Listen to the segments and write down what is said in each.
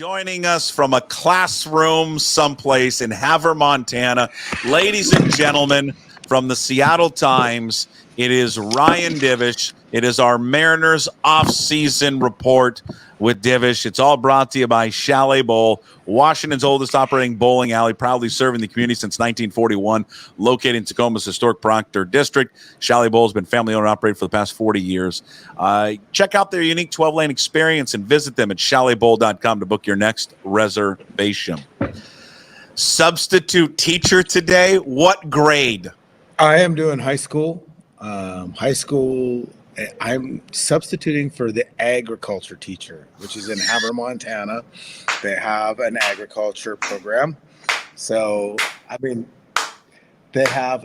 Joining us from a classroom someplace in Havre, Montana, ladies and gentlemen, from the Seattle Times, it is Ryan Divish. It is our Mariners off-season report with Divish. It's all brought to you by Chalet Bowl, Washington's oldest operating bowling alley, proudly serving the community since 1941, located in Tacoma's historic Proctor District. Chalet Bowl has been family-owned and operated for the past 40 years. Check out their unique 12-lane experience and visit them at chaletbowl.com to book your next reservation. Substitute teacher today, what grade? I am doing high school. I'm substituting for the agriculture teacher, which is in Havre, Montana. They have an agriculture program. So, they have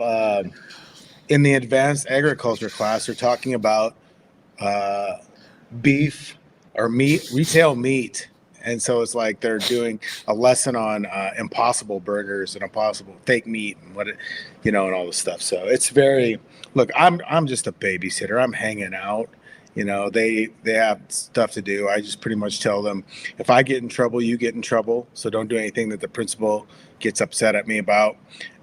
in the advanced agriculture class, they're talking about beef or meat, retail meat. And so it's like they're doing a lesson on impossible burgers and impossible fake meat and and all this stuff. So it's very, look, I'm just a babysitter. I'm hanging out. They have stuff to do. I just pretty much tell them, if I get in trouble, you get in trouble. So don't do anything that the principal gets upset at me about.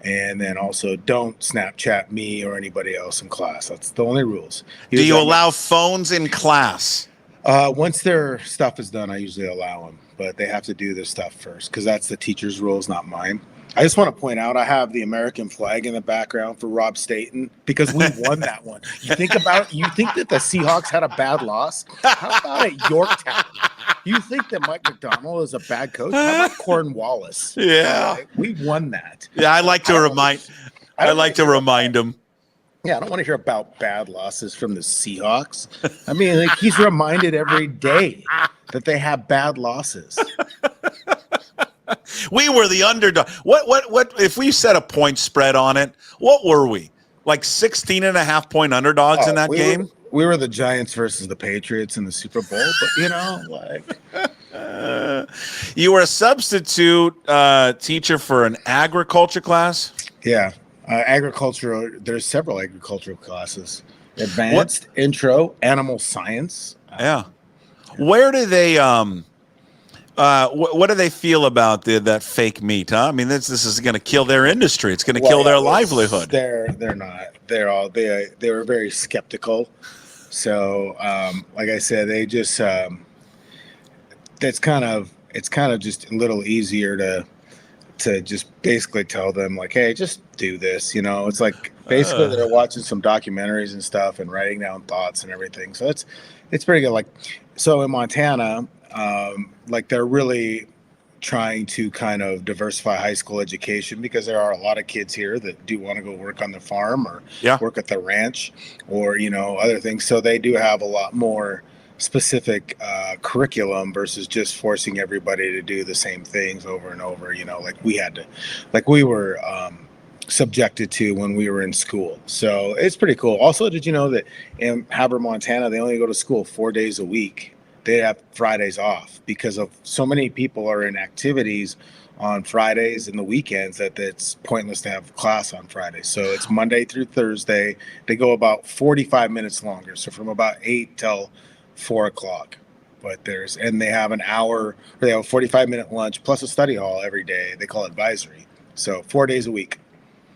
And then also don't Snapchat me or anybody else in class. That's the only rules. Do you allow phones in class? Once their stuff is done, I usually allow them, but they have to do their stuff first because that's the teacher's rules, not mine. I just want to point out I have the American flag in the background for Rob Staten because we won that one. You think that the Seahawks had a bad loss? How about at Yorktown? You think that Mike McDonald is a bad coach? How about Cornwallis? Yeah. We won that. Yeah, I like to remind him. Yeah, I don't want to hear about bad losses from the Seahawks. He's reminded every day that they have bad losses. We were the underdog. What if we set a point spread on it? What were we? Like 16.5-point underdogs in that game? We were the Giants versus the Patriots in the Super Bowl, but you were a substitute teacher for an agriculture class? Yeah. There's several agricultural classes. Advanced, intro, animal science. Yeah. Where do they what do they feel about that fake meat, huh? I mean, this is going to kill their industry. It's going to kill their livelihood. They're not. They were very skeptical. So, like I said, they just it's kind of just a little easier to just basically tell them, like, hey, just do this. It's like basically they're watching some documentaries and stuff and writing down thoughts and everything. So it's pretty good. Like, so in Montana, they're really trying to kind of diversify high school education because there are a lot of kids here that do want to go work on the farm or work at the ranch or, other things. So they do have a lot more specific curriculum versus just forcing everybody to do the same things over and over, like we were subjected to when we were in school. So it's pretty cool. Also, did you know that in Havre, Montana, they only go to school 4 days a week? They have Fridays off because of so many people are in activities on Fridays and the weekends that it's pointless to have class on Fridays. So it's Monday through Thursday. They go about 45 minutes longer. So from about 8 till 4 o'clock. And they have an hour, or they have a 45-minute lunch plus a study hall every day. They call it advisory. So 4 days a week.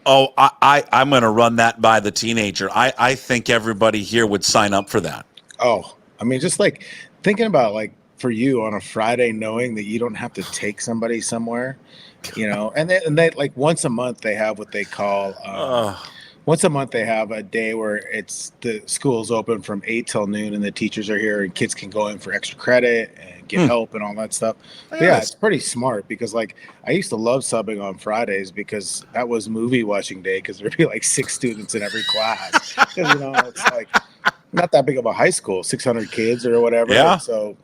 Oh, I'm going to run that by the teenager. I think everybody here would sign up for that. Oh, just like thinking about for you on a Friday, knowing that you don't have to take somebody somewhere, and they like once a month they have what they call once a month they have a day where it's the school's open from 8 till noon and the teachers are here and kids can go in for extra credit and get help and all that stuff. But yeah, it's pretty smart because I used to love subbing on Fridays because that was movie watching day because there'd be like 6 students in every class. It's like not that big of a high school, 600 kids or whatever. Yeah. So,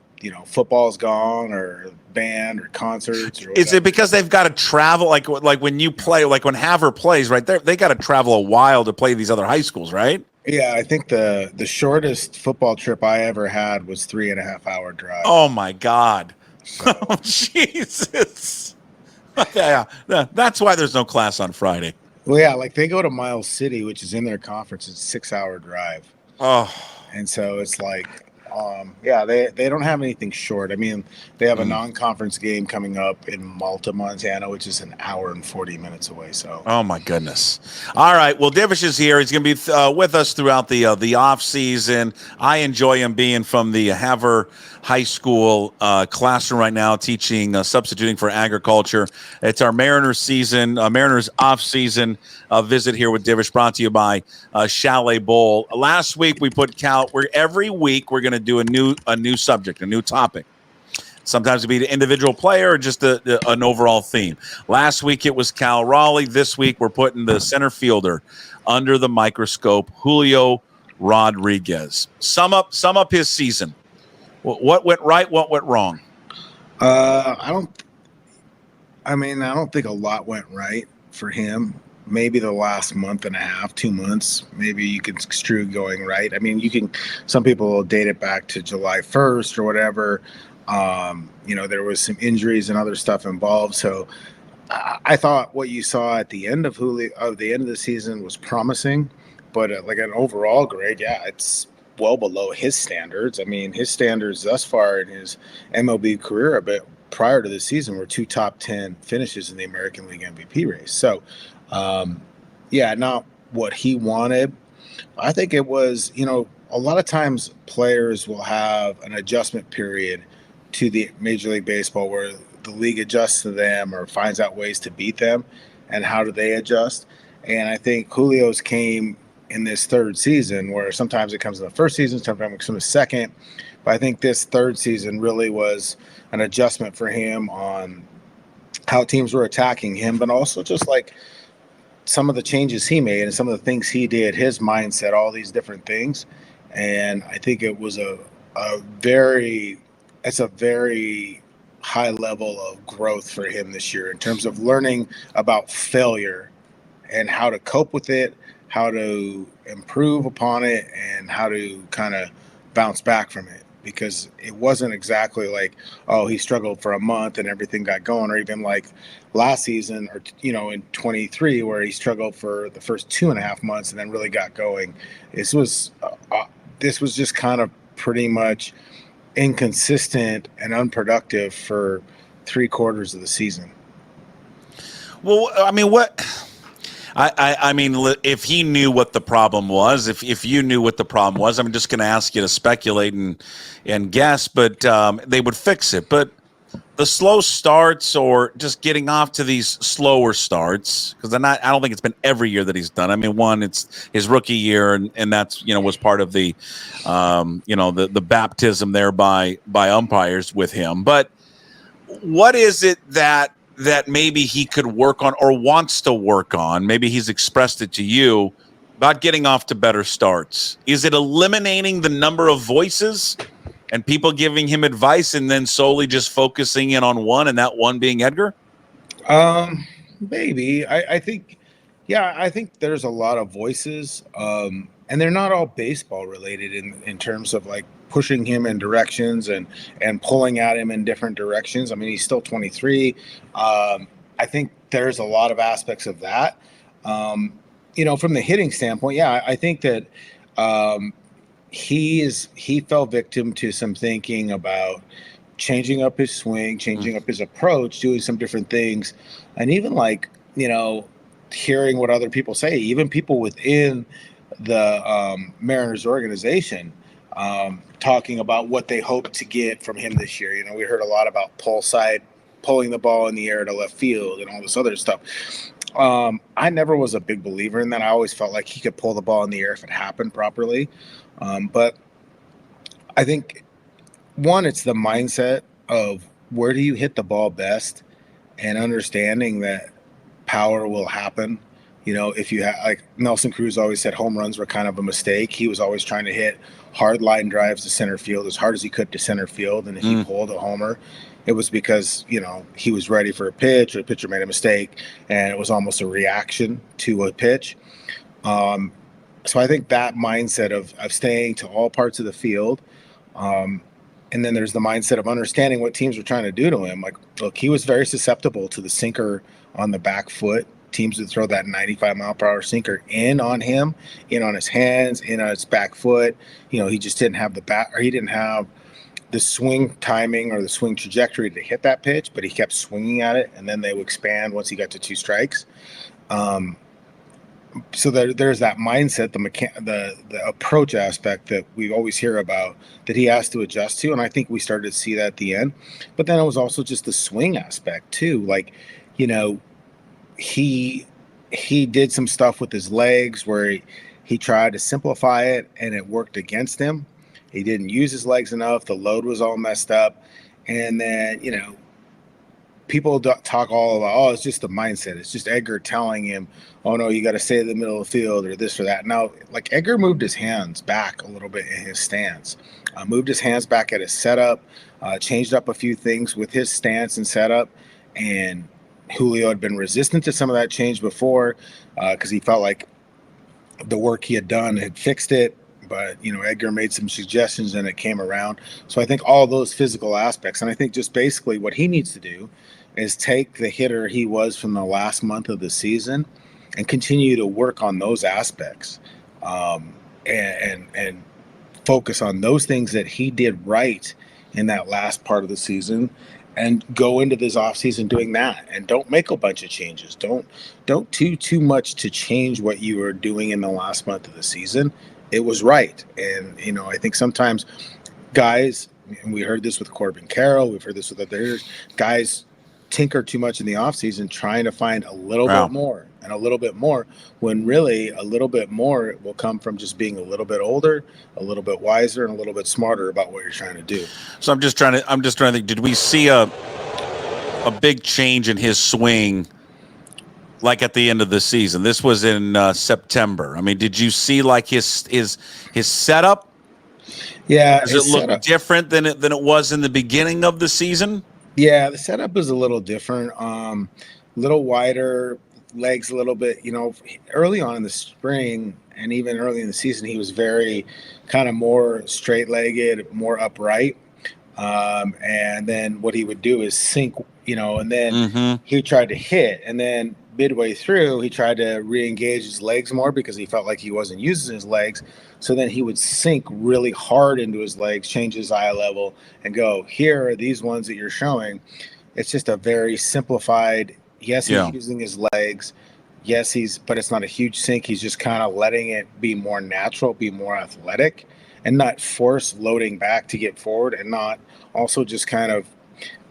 football's gone or band or concerts. Or is it because they've got to travel? Like when you play, like when Havre plays, right there, they got to travel a while to play these other high schools, right? Yeah, I think the shortest football trip I ever had was 3.5 hour drive. Oh my God. So. Oh, Jesus. Yeah, that's why there's no class on Friday. Well, yeah, they go to Miles City, which is in their conference. It's a 6 hour drive. Oh. And so it's Yeah, they don't have anything short. I mean, they have a non-conference game coming up in Malta, Montana, which is an hour and 40 minutes away. So, oh my goodness! All right, well, Divish is here. He's going to be with us throughout the off season. I enjoy him being from the Havre High School classroom right now, teaching substituting for agriculture. It's our Mariners season, Mariners off season visit here with Divish, brought to you by Chalet Bowl. Last week we put Cal. Every week we're going to do a new subject, a new topic. Sometimes it'll be the individual player or just an overall theme. Last week it was Cal Raleigh. This week we're putting the center fielder under the microscope, Julio Rodriguez. Sum up his season. What went right? What went wrong? I don't think a lot went right for him. Maybe the last month and a half, 2 months, maybe you can construe going right. I mean, some people will date it back to July 1st or whatever. There was some injuries and other stuff involved. So I thought what you saw at the end of the season was promising, but like an overall grade, yeah, it's well below his standards. I mean, his standards thus far in his MLB career, but prior to the season, were 2 top 10 finishes in the American League MVP race. So, not what he wanted. I think it was, a lot of times players will have an adjustment period to the Major League Baseball where the league adjusts to them or finds out ways to beat them, and how do they adjust. And I think Julio's came in this third season where sometimes it comes in the first season, sometimes it comes in the second. But I think this third season really was an adjustment for him on how teams were attacking him, but also just like some of the changes he made and some of the things he did, his mindset, all these different things. And I think it was a very high level of growth for him this year in terms of learning about failure and how to cope with it, how to improve upon it, and how to kind of bounce back from it. Because it wasn't exactly like, oh, he struggled for a month and everything got going, or even like last season or, in 23 where he struggled for the first 2.5 months and then really got going. This was just kind of pretty much inconsistent and unproductive for 3/4 of the season. Well, I mean, I mean, if he knew what the problem was, if you knew what the problem was, I'm just going to ask you to speculate and guess, but they would fix it. But the slow starts or just getting off to these slower starts, because I don't think it's been every year that he's done. I mean, one, it's his rookie year, and that's was part of the the baptism there by umpires with him. But what is it that maybe he could work on or wants to work on? Maybe he's expressed it to you about getting off to better starts. Is it eliminating the number of voices and people giving him advice and then solely just focusing in on one, and that one being Edgar? Maybe. I think there's a lot of voices, and they're not all baseball related in terms of like pushing him in directions and pulling at him in different directions. I mean, he's still 23. I think there's a lot of aspects of that. From the hitting standpoint, I think that he fell victim to some thinking about changing up his swing, changing up his approach, doing some different things, and even like hearing what other people say, even people within the Mariners organization, talking about what they hope to get from him this year. We heard a lot about pulling the ball in the air to left field and all this other stuff. I never was a big believer in that. I always felt like he could pull the ball in the air if it happened properly. But I think, one, it's the mindset of where do you hit the ball best, and understanding that power will happen. If you have, like Nelson Cruz always said, home runs were kind of a mistake. He was always trying to hit hard line drives to center field as hard as he could to center field. And if he pulled a homer, it was because, he was ready for a pitch, or the pitcher made a mistake, and it was almost a reaction to a pitch. So I think that mindset of staying to all parts of the field. And then there's the mindset of understanding what teams were trying to do to him. Like, look, he was very susceptible to the sinker on the back foot teams would throw that 95-mile-per-hour sinker in on him, in on his hands, in on his back foot. He just didn't have he didn't have the swing timing or the swing trajectory to hit that pitch, but he kept swinging at it, and then they would expand once he got to 2 strikes. So there's that mindset, the approach aspect that we always hear about that he has to adjust to, and I think we started to see that at the end. But then it was also just the swing aspect too. Like, he did some stuff with his legs where he tried to simplify it, and it worked against him. He didn't use his legs enough. The load was all messed up, and then people talk all about, oh, it's just the mindset. It's just Edgar telling him, oh, no, you got to stay in the middle of the field or this or that. Now, like, Edgar moved his hands back a little bit in his stance, moved his hands back at his setup, changed up a few things with his stance and setup. And Julio had been resistant to some of that change before because he felt like the work he had done had fixed it. But, Edgar made some suggestions and it came around. So I think all those physical aspects, and I think just basically what he needs to do is take the hitter he was from the last month of the season and continue to work on those aspects and focus on those things that he did right in that last part of the season and go into this offseason doing that. And don't make a bunch of changes. Don't do too much to change what you were doing in the last month of the season. It was right. And, I think sometimes guys, and we heard this with Corbin Carroll, we've heard this with other guys, tinker too much in the offseason trying to find a little bit more and a little bit more, when really a little bit more will come from just being a little bit older, a little bit wiser, and a little bit smarter about what you're trying to do. So I'm just trying to think, did we see a big change in his swing like at the end of the season? This was in September. I mean, did you see like his setup? Yeah. Does it look different than it was in the beginning of the season? Yeah, the setup is a little different, little wider, legs a little bit. Early on in the spring and even early in the season, he was very kind of more straight-legged, more upright. And then what he would do is sink, and then he tried to hit. And then midway through, he tried to re-engage his legs more because he felt like he wasn't using his legs. So then he would sink really hard into his legs, change his eye level, and go, here are these ones that you're showing. It's just a very simplified, yes, he's using his legs. Yes, but it's not a huge sink. He's just kind of letting it be more natural, be more athletic, and not force loading back to get forward, and not also just kind of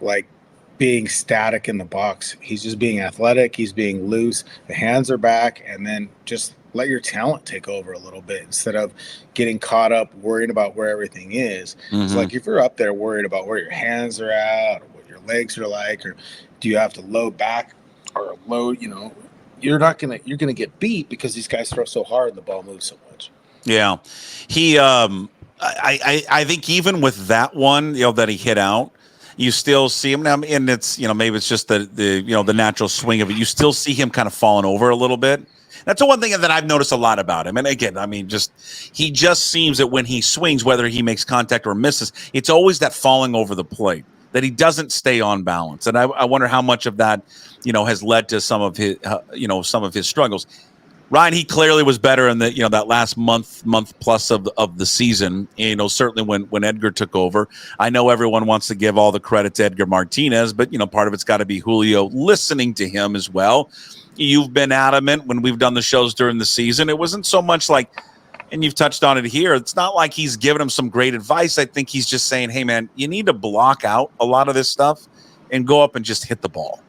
like being static in the box. He's just being athletic. He's being loose. The hands are back, and then just let your talent take over a little bit instead of getting caught up worrying about where everything is. It's like if you're up there worried about where your hands are at or what your legs are like, or do you have to load back or load, you're gonna get beat because these guys throw so hard and the ball moves so much. Yeah. He I think even with that one, that he hit out, you still see him now, and it's, maybe it's just the natural swing of it. You still see him kind of falling over a little bit. That's the one thing that I've noticed a lot about him. And again, I mean, he just seems that when he swings, whether he makes contact or misses, it's always that falling over the plate, that he doesn't stay on balance. And I wonder how much of that, has led to some of his struggles. Ryan, he clearly was better in the that last month plus of the season. Certainly when Edgar took over. I know everyone wants to give all the credit to Edgar Martinez, but part of it's got to be Julio listening to him as well. You've been adamant when we've done the shows during the season. It wasn't so much like, and you've touched on it here, it's not like he's giving him some great advice. I think he's just saying, hey, man, you need to block out a lot of this stuff and go up and just hit the ball.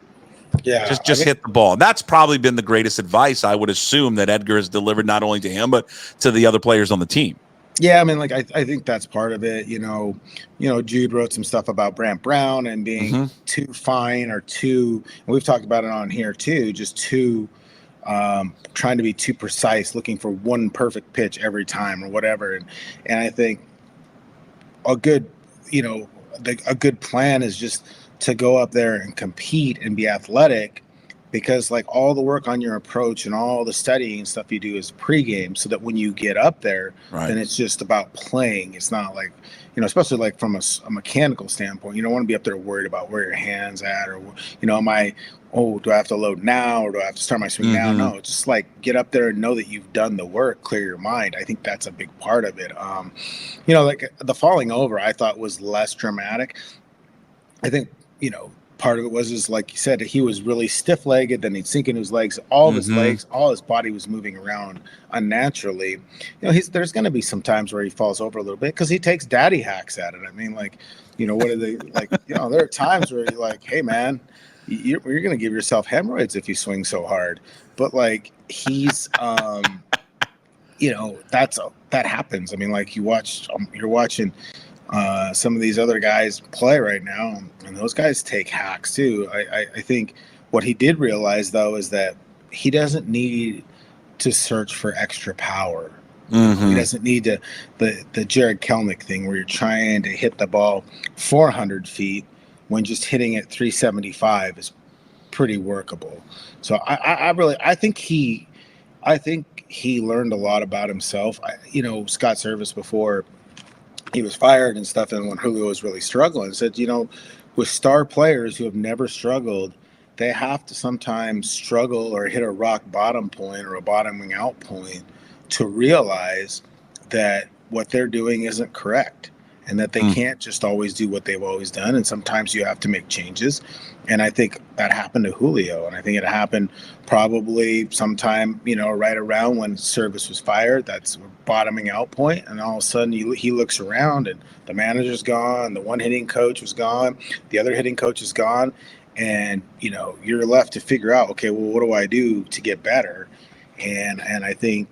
Yeah, just hit the ball. That's probably been the greatest advice I would assume that Edgar has delivered, not only to him, but to the other players on the team. Yeah, I mean, like I think that's part of it. Jude wrote some stuff about Brant Brown and being too fine or too, and we've talked about it on here too, just too trying to be too precise, looking for one perfect pitch every time or whatever. And I think a good plan is just to go up there and compete and be athletic because like all the work on your approach and all the studying and stuff you do is pregame, so that when you get up there, then it's just about playing. It's not like, especially like from a mechanical standpoint, you don't want to be up there worried about where your hand's at, or do I have to load now, or do I have to start my swing now? No, just like get up there and know that you've done the work, clear your mind. I think that's a big part of it. Like the falling over, I thought was less dramatic. I think, part of it was like you said, he was really stiff-legged, then he'd sink in his legs, all of his legs, all his body was moving around unnaturally. There's going to be some times where he falls over a little bit because he takes daddy hacks at it. I mean, like, what are they like? There are times where you're like, hey, man, you're going to give yourself hemorrhoids if you swing so hard. But like he's, that happens. I mean, like you're watching some of these other guys play right now, and those guys take hacks too. I think what he did realize, though, is that he doesn't need to search for extra power. He doesn't need the Jared Kelnick thing where you're trying to hit the ball 400 feet when just hitting it 375 is pretty workable. So I think he learned a lot about himself. Scott Service, before he was fired and stuff, and when Julio was really struggling, said, with star players who have never struggled, they have to sometimes struggle or hit a rock bottom point or a bottoming out point to realize that what they're doing isn't correct, and that they can't just always do what they've always done. And sometimes you have to make changes. And I think that happened to Julio. And I think it happened probably sometime, right around when Service was fired. That's a bottoming out point. And all of a sudden he looks around, and the manager's gone. The one hitting coach was gone. The other hitting coach is gone. And, you're left to figure out, okay, well, what do I do to get better? And I think,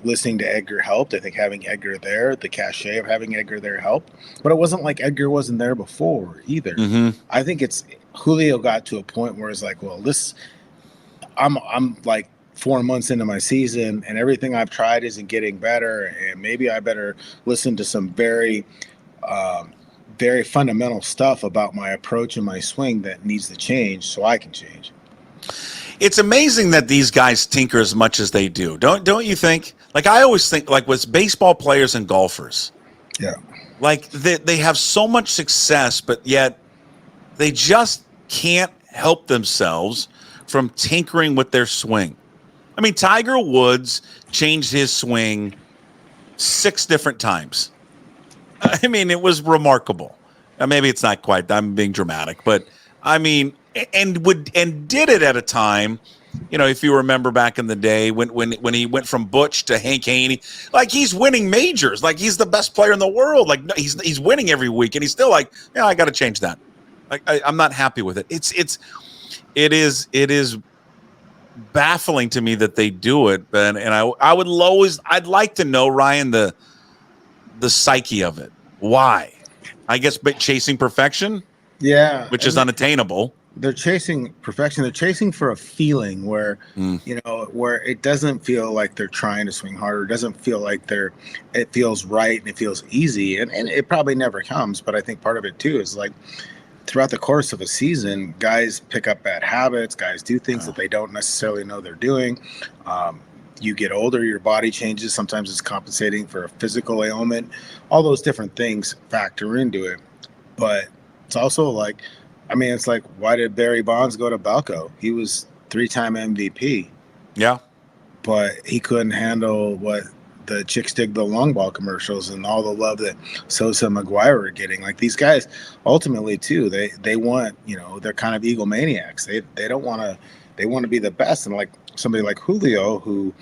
listening to Edgar helped. I think having Edgar there, the cachet of having Edgar there helped. But it wasn't like Edgar wasn't there before either. I think it's Julio got to a point where it's like, well, I'm like 4 months into my season, and everything I've tried isn't getting better. And maybe I better listen to some very, very fundamental stuff about my approach and my swing that needs to change so I can change. It's amazing that these guys tinker as much as they do. Don't you think? Like, I always think, like, with baseball players and golfers. Yeah. Like, they have so much success, but yet they just can't help themselves from tinkering with their swing. I mean, Tiger Woods changed his swing 6 different times. I mean, it was remarkable. Now, maybe it's not quite, I'm being dramatic, but I mean, and did it at a time, if you remember back in the day when he went from Butch to Hank Haney, like he's winning majors, like he's the best player in the world, like he's winning every week, and he's still like, yeah, I got to change that. Like I'm not happy with it. It is baffling to me that they do it, and I'd like to know, Ryan, the psyche of it. Why? I guess chasing perfection. Yeah, which is unattainable. They're chasing perfection. They're chasing for a feeling where, where it doesn't feel like they're trying to swing harder. It doesn't feel like it feels right and it feels easy. And it probably never comes. But I think part of it too is like throughout the course of a season, guys pick up bad habits. Guys do things that they don't necessarily know they're doing. You get older, your body changes. Sometimes it's compensating for a physical ailment. All those different things factor into it. But it's also like, it's like, why did Barry Bonds go to Balco? He was 3-time MVP. Yeah. But he couldn't handle what the Chicks Dig the Long Ball commercials and all the love that Sosa and McGuire are getting. Like these guys, ultimately, too, they want, they're kind of egomaniacs. They don't want to, they want to be the best. And like somebody like Julio, who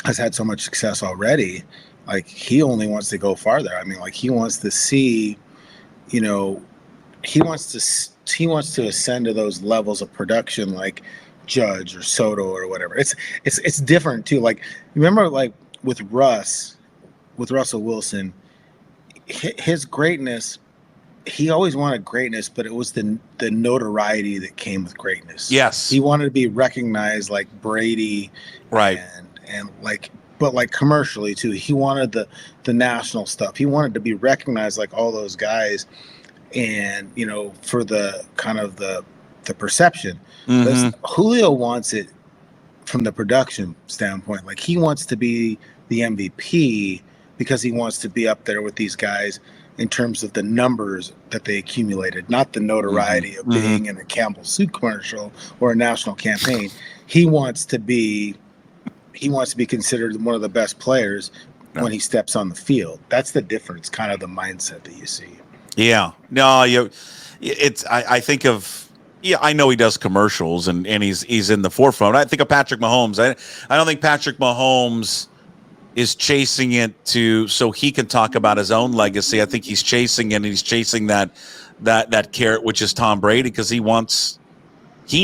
has had so much success already, like he only wants to go farther. I mean, like he wants to see, he wants to ascend to those levels of production like Judge or Soto or whatever. It's different too. Like remember, like with Russell Wilson, his greatness, he always wanted greatness, but it was the notoriety that came with greatness. Yes, he wanted to be recognized like Brady, right? And like, but like commercially too. He wanted the national stuff. He wanted to be recognized like all those guys. And, for the kind of the the perception. Listen, Julio wants it from the production standpoint. Like, he wants to be the MVP because he wants to be up there with these guys in terms of the numbers that they accumulated, not the notoriety of being in a Campbell Soup commercial or a national campaign. He wants to be considered one of the best players when he steps on the field. That's the difference, kind of the mindset that you see. Yeah. No, I think of, I know he does commercials and he's in the forefront. I think of Patrick Mahomes. I don't think Patrick Mahomes is chasing it so he can talk about his own legacy. I think he's chasing it, and he's chasing that carrot, which is Tom Brady, because he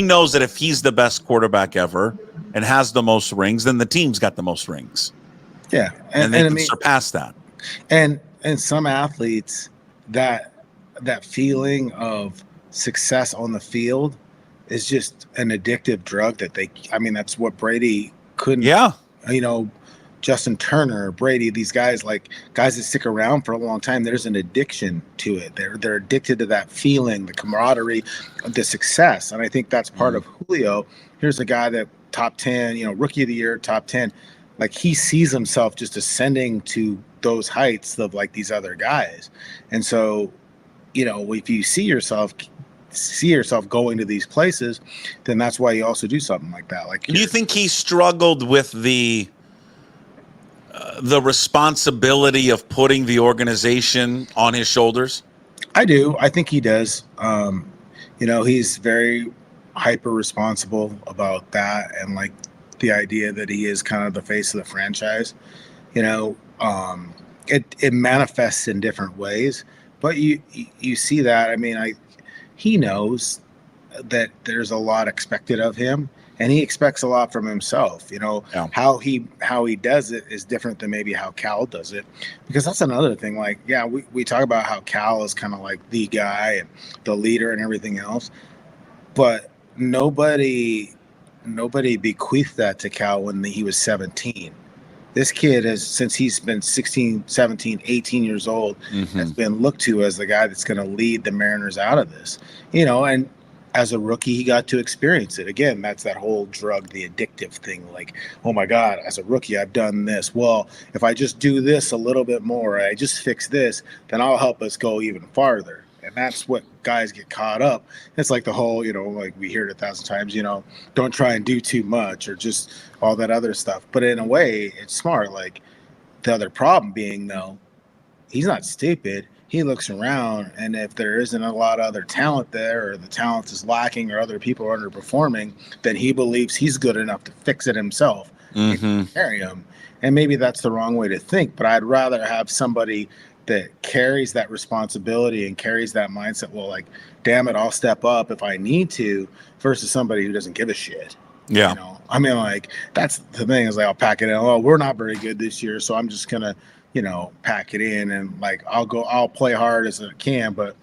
knows that if he's the best quarterback ever and has the most rings, then the team's got the most rings. Yeah. And they can surpass that. And some athletes, that feeling of success on the field is just an addictive drug that's what Brady couldn't, Justin Turner, Brady, these guys that stick around for a long time, there's an addiction to it. They're addicted to that feeling, the camaraderie, the success. And I think that's part of Julio. Here's a guy that top 10, rookie of the year, top 10. Like, he sees himself just ascending to those heights of like these other guys. And so, if you see yourself going to these places, then that's why you also do something like that. Like, do you think he struggled with the responsibility of putting the organization on his shoulders? I do. I think he does. He's very hyper responsible about that, and like the idea that he is kind of the face of the franchise. It manifests in different ways, but you see that. I mean, he knows that there's a lot expected of him, and he expects a lot from himself. How he does it is different than maybe how Cal does it, because that's another thing. Like, we talk about how Cal is kind of like the guy and the leader and everything else, but nobody bequeathed that to Cal when he was 17. This kid since he's been 16, 17, 18 years old, has been looked to as the guy that's going to lead the Mariners out of this. And as a rookie, he got to experience it. Again, that's that whole drug, the addictive thing. Like, oh my God, as a rookie, I've done this. Well, if I just do this a little bit more, I just fix this, then I'll help us go even farther. And that's what guys get caught up. It's like the whole, like we hear it 1,000 times, don't try and do too much or just all that other stuff. But in a way, it's smart. Like, the other problem being, though, he's not stupid. He looks around, and if there isn't a lot of other talent there, or the talent is lacking, or other people are underperforming, then he believes he's good enough to fix it himself and carry him. And maybe that's the wrong way to think, but I'd rather have somebody that carries that responsibility and carries that mindset. Well, like, damn it, I'll step up if I need to, versus somebody who doesn't give a shit. Yeah. I mean, like, that's the thing, is like, I'll pack it in. Oh, we're not very good this year, so I'm just gonna pack it in, and like I'll play hard as I can, but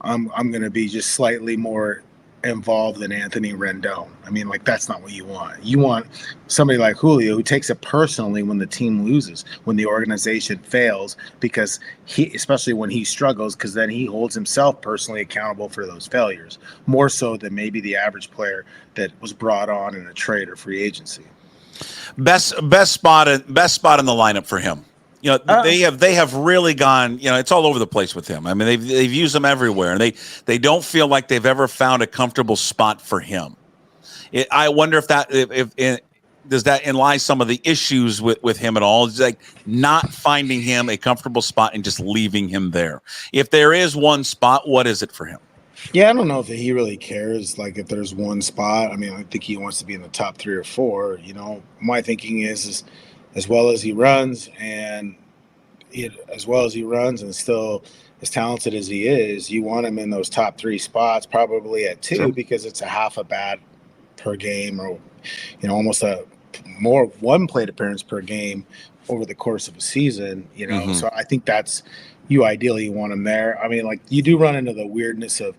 I'm gonna be just slightly more involved than Anthony Rendon. I mean, like, that's not what you want. You want somebody like Julio who takes it personally when the team loses, when the organization fails, because especially when he struggles, because then he holds himself personally accountable for those failures, more so than maybe the average player that was brought on in a trade or free agency. Best spot in the lineup for him. They have really gone, it's all over the place with him. I mean, they've used him everywhere, and they don't feel like they've ever found a comfortable spot for him. I wonder if does that lie some of the issues with him at all? It's like not finding him a comfortable spot and just leaving him there. If there is one spot, what is it for him? Yeah, I don't know if he really cares. Like, if there's one spot, I mean, I think he wants to be in the top 3 or 4. My thinking is as well as he runs and still as talented as he is, you want him in those top 3 spots, probably at 2, because it's a half a bat per game, or almost a more 1 plate appearance per game over the course of a season. So I think that's ideally want him there. I mean, like, you do run into the weirdness of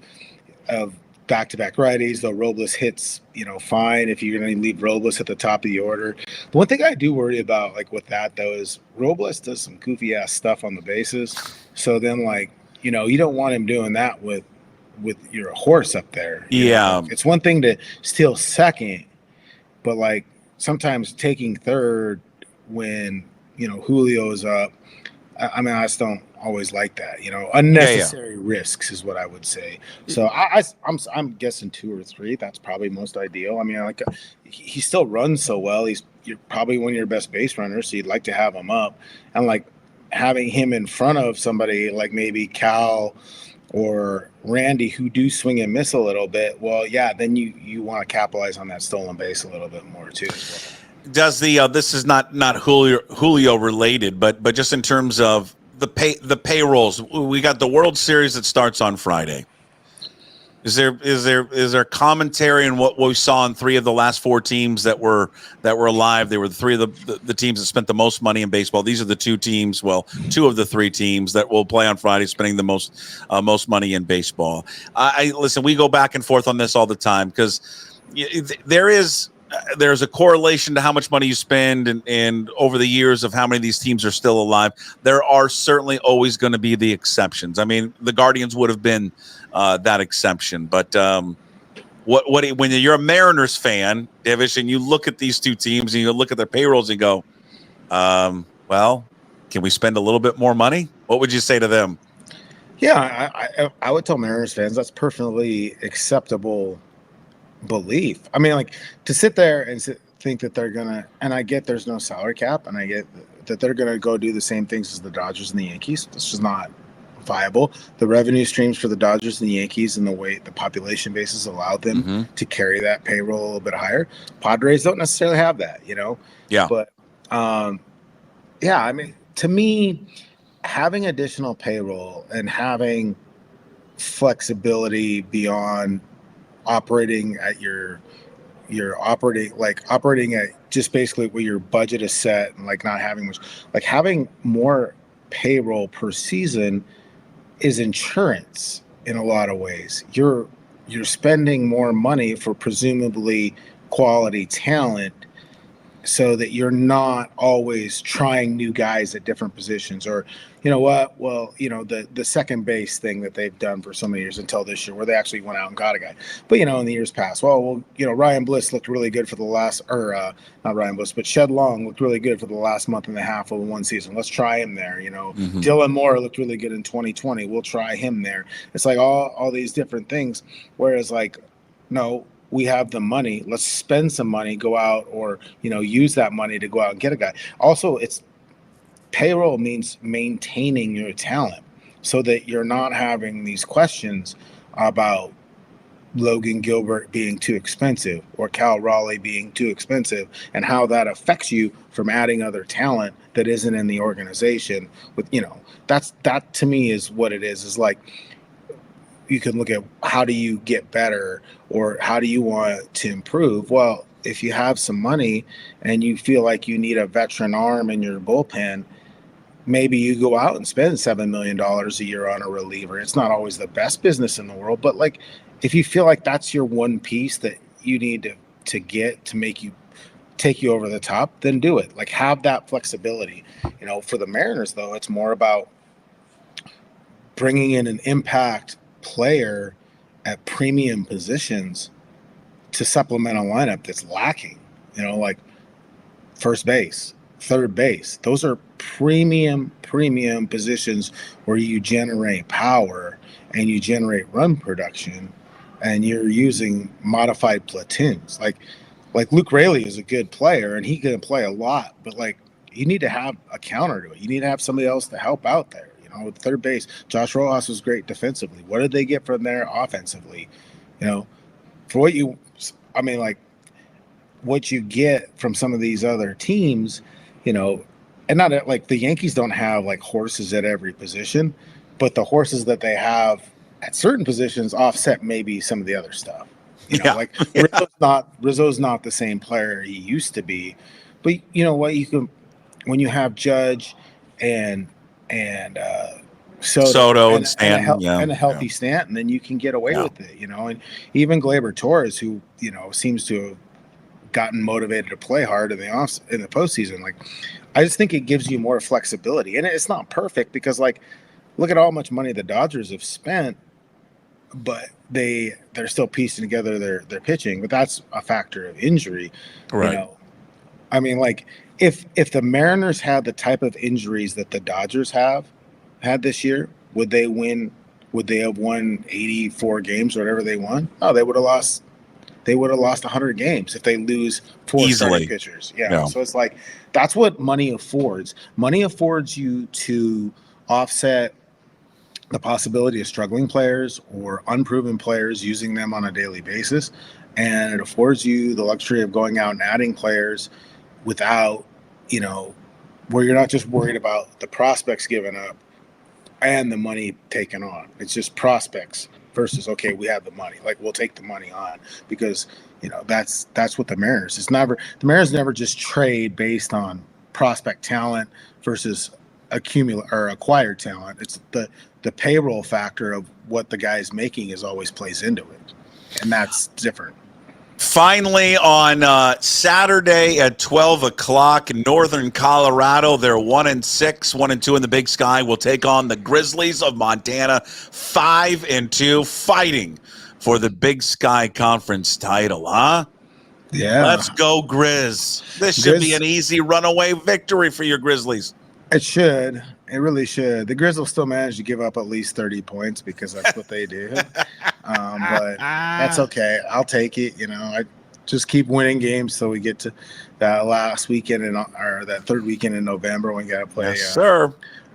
back-to-back righties, though Robles hits, fine if you're going to leave Robles at the top of the order. The one thing I do worry about, like, with that, though, is Robles does some goofy-ass stuff on the bases. So then, like, you don't want him doing that with your horse up there. Yeah. Like, it's one thing to steal second, but like sometimes taking third when Julio is up. I mean, I just don't always like that. Unnecessary risks is what I would say. So I'm guessing 2 or 3. That's probably most ideal. I mean, like he still runs so well. You're probably one of your best base runners, so you'd like to have him up, and like having him in front of somebody like maybe Cal or Randy who do swing and miss a little bit. Well, yeah, then you want to capitalize on that stolen base a little bit more too. As well. Does this is not Julio related, but just in terms of the payrolls, we got the World Series that starts on Friday. Is there commentary on what we saw in 3 of the last 4 teams that were alive? They were the 3 of the teams that spent the most money in baseball. These are the 2 teams, 2 of the 3 teams that will play on Friday, spending the most money in baseball. I listen. We go back and forth on this all the time because there's a correlation to how much money you spend and over the years of how many of these teams are still alive. There are certainly always going to be the exceptions. I mean, the Guardians would have been that exception. But when you're a Mariners fan, Divish, and you look at these 2 teams and you look at their payrolls and go, well, can we spend a little bit more money? What would you say to them? Yeah, I would tell Mariners fans that's perfectly acceptable belief. I mean, like to sit there and think that they're gonna, and I get there's no salary cap, and I get that they're gonna go do the same things as the Dodgers and the Yankees. This is not viable. The revenue streams for the Dodgers and the Yankees and the way the population bases allowed them to carry that payroll a little bit higher. Padres don't necessarily have that, Yeah. But yeah, I mean, to me, having additional payroll and having flexibility beyond operating at your operating at just basically where your budget is set and like not having much, like having more payroll per season is insurance in a lot of ways. You're spending more money for presumably quality talent so that you're not always trying new guys at different positions. Or the second base thing that they've done for so many years until this year where they actually went out and got a guy. But in the years past, Ryan Bliss looked really good for the last, or not Ryan Bliss, but Shed Long looked really good for the last month and a half of one season. Let's try him there. Dylan Moore looked really good in 2020. We'll try him there. It's like all these different things. Whereas no, we have the money. Let's spend some money, go out, or use that money to go out and get a guy. Also, it's payroll means maintaining your talent so that you're not having these questions about Logan Gilbert being too expensive or Cal Raleigh being too expensive and how that affects you from adding other talent that isn't in the organization. With that to me is what it is like. You can look at how do you get better or how do you want to improve? Well, if you have some money and you feel like you need a veteran arm in your bullpen, maybe you go out and spend $7 million a year on a reliever. It's not always the best business in the world, but if you feel like that's your one piece that you need to get to take you over the top, then do it. Have that flexibility. For the Mariners though, it's more about bringing in an impact player at premium positions to supplement a lineup that's lacking, like first base, third base. Those are premium positions where you generate power and you generate run production and you're using modified platoons. Like Luke Raley is a good player and he can play a lot, but you need to have a counter to it. You need to have somebody else to help out there. With third base, Josh Rojas was great defensively. What did they get from there offensively? For what you get from some of these other teams, and not the Yankees don't have horses at every position, but the horses that they have at certain positions offset maybe some of the other stuff. Rizzo's not the same player he used to be, but when you have Judge and Soto and Stanton, and a healthy Stanton, then you can get away with it, and even Gleyber Torres, who seems to have gotten motivated to play hard in the postseason. I just think it gives you more flexibility, and it's not perfect because look at how much money the Dodgers have spent but they're still piecing together their pitching. But that's a factor of injury. Right. You know, I mean, like if the Mariners had the type of injuries that the Dodgers had this year, would they win? Would they have won 84 games or whatever they won? Oh, they would have lost. They would have lost 100 games if they lose 4 starting pitchers. Yeah. So it's like that's what money affords. Money affords you to offset the possibility of struggling players or unproven players, using them on a daily basis, and it affords you the luxury of going out and adding players without, you know, where you're not just worried about the prospects given up and the money taken on. It's just prospects versus, okay, we have the money, like we'll take the money on, because you know that's what the Mariners. It's never, the Mariners never just trade based on prospect talent versus acquired talent. It's the payroll factor of what the guy's making is always plays into it, and that's different. Finally, on Saturday at 12 o'clock in Northern Colorado, they're 1-6, 1-2 in the Big Sky. Will take on the Grizzlies of Montana, 5-2, fighting for the Big Sky Conference title, huh? Yeah. Let's go, Grizz. This should be an easy runaway victory for your Grizzlies. It should. It really should. The Grizz will still manage to give up at least 30 points because that's what they do. But that's okay. I'll take it. You know, I just keep winning games so we get to that last weekend or that third weekend in November when we got to play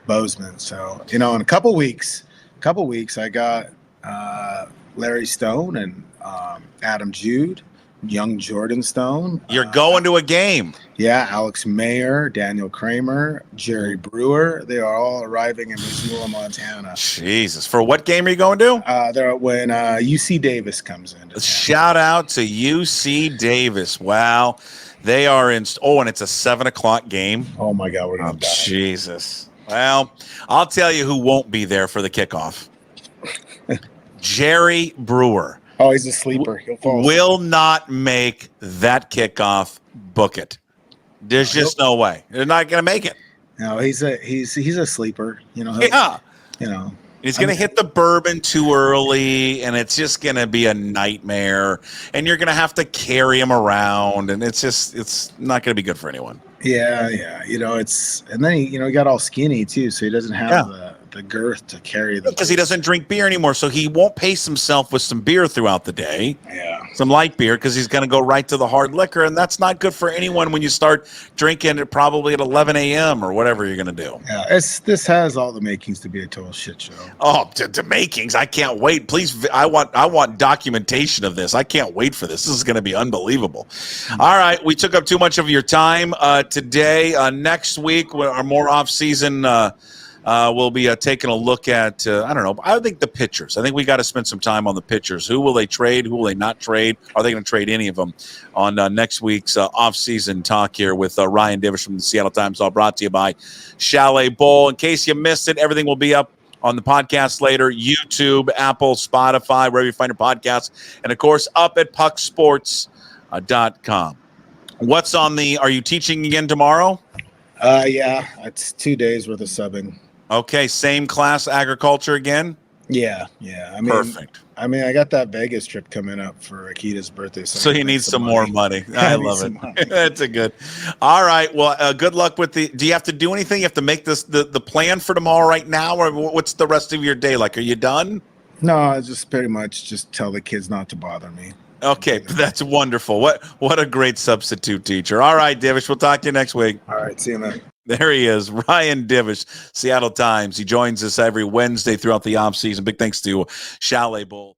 Bozeman. So, you know, in a couple weeks, I got Larry Stone and Adam Jude, young Jordan Stone. You're going to a game. Yeah, Alex Mayer, Daniel Kramer, Jerry Brewer. They are all arriving in Missoula, Montana. Jesus. For what game are you going to? They're when UC Davis comes in. Shout out to UC Davis. Wow. They are in – and it's a 7 o'clock game. Oh, my God. We're going to die. Jesus. Well, I'll tell you who won't be there for the kickoff. Jerry Brewer. Oh, he's a sleeper. He'll fall. Will not make that kickoff. Book it. There's just no way. They're not going to make it. No, he's a sleeper. You know. Yeah. You know. He's going to hit the bourbon too early, and it's just going to be a nightmare. And you're going to have to carry him around, and it's not going to be good for anyone. Yeah. You know, and then he got all skinny too, so he doesn't have the girth to carry the. Because he doesn't drink beer anymore, so he won't pace himself with some beer throughout the day. Yeah. Some light beer, because he's going to go right to the hard liquor, and that's not good for anyone when you start drinking it probably at 11 a.m. or whatever you're going to do. Yeah, this has all the makings to be a total shit show. Oh, the makings! I can't wait. Please, I want documentation of this. I can't wait for this. This is going to be unbelievable. All right, we took up too much of your time today. Next week, our more off-season. We'll be taking a look at, I don't know, I think the pitchers. I think we got to spend some time on the pitchers. Who will they trade? Who will they not trade? Are they going to trade any of them on next week's off-season talk here with Ryan Divish from the Seattle Times, all brought to you by Chalet Bowl. In case you missed it, everything will be up on the podcast later, YouTube, Apple, Spotify, wherever you find your podcasts, and, of course, up at pucksports.com. What's on are you teaching again tomorrow? Yeah, it's 2 days worth of subbing. Okay, same class, agriculture again? Yeah. Perfect. I mean, I got that Vegas trip coming up for Akita's birthday. So you need some more money. I love it. That's a good. All right. Well, good luck with do you have to do anything? You have to make the plan for tomorrow right now, or what's the rest of your day like? Are you done? No, I just pretty much just tell the kids not to bother me. Okay, that's wonderful. What a great substitute teacher. All right, Divish, we'll talk to you next week. All right, see you, man. There he is, Ryan Divish, Seattle Times. He joins us every Wednesday throughout the offseason. Big thanks to Chalet Bowl.